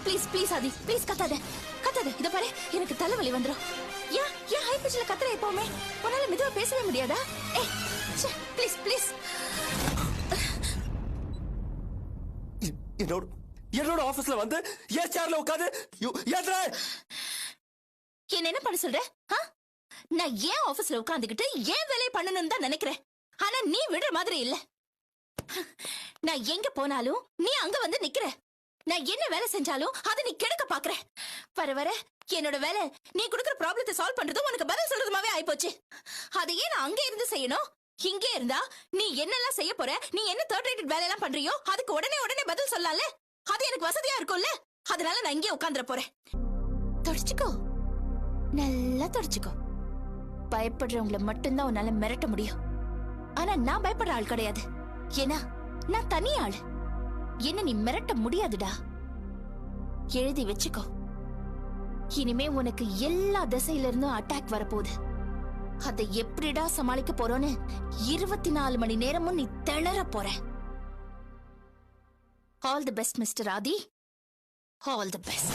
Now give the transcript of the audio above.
Please please Aadhi please கத்தாத கத்தாத. இத பாரு எனக்கு தலைவலி வந்துரும். ஏன் ஏன் ஹை பிட்ச்ல கத்துற எப்பவுமே? உன்னால மெதுவா பேசவே முடியாதா? ஏய் ப்ளீஸ் ப்ளீஸ். என்னோட ஆபீஸ்ல வந்து ஏன் சேர்ல உட்கார்ந்து என்ன பண்ண சொல்ற? நான் ஏன் ஆபீஸ்ல உட்கார்ந்துகிட்டு ஏன் வேலையை பண்ணணும்னு தான் நினைக்கிறேன். ஆனா நீ விடுற மாதிரி இல்ல. நான் எங்க போனாலும் நீ அங்க வந்து நிக்கிற. நான் என்ன வேலை செஞ்சாலும் அதை நீ கெடுக்க பாக்குற. வர வர என்னோட வேலை நீ குடுக்குற ப்ராப்ளத்தை சால்வ் பண்றதும் உனக்கு பதில் சொல்றதுமாவே ஆயிப்போச்சு. அதையே நான் அங்க இருந்து செய்யணும். இங்கே இருந்தா நீ என்னெல்லாம் செய்ய போற, நீ என்ன தேர்ட் ரேட்டட் வேலை எல்லாம் பண்றியோ அதுக்கு உடனே பதில் சொல்லலாம்ல. அது எனக்கு வசதியா இருக்கும்ல. அதனால நான் இங்கே உட்கார்ந்துட போறேன். தொடச்சுக்கோ, நல்லா தொடச்சுக்கோ. பயப்படுறவங்களை மட்டும்தான் உன்னால மிரட்ட முடியும். ஆனா நான் பயப்படுற ஆள் கிடையாது. ஏன்னா நான் தனி ஆள். என்ன நீ மிரட்ட முடியாதுடா. எழுதி வச்சுக்கோ. இனிமே உனக்கு எல்லா திசையில இருந்தும் அட்டாக் வரப்போகுது. அதை எப்படிடா சமாளிக்க போறோன்னு 24 மணி நேரமும் நீ திணற போற. All the best mister Aadhi. All the best.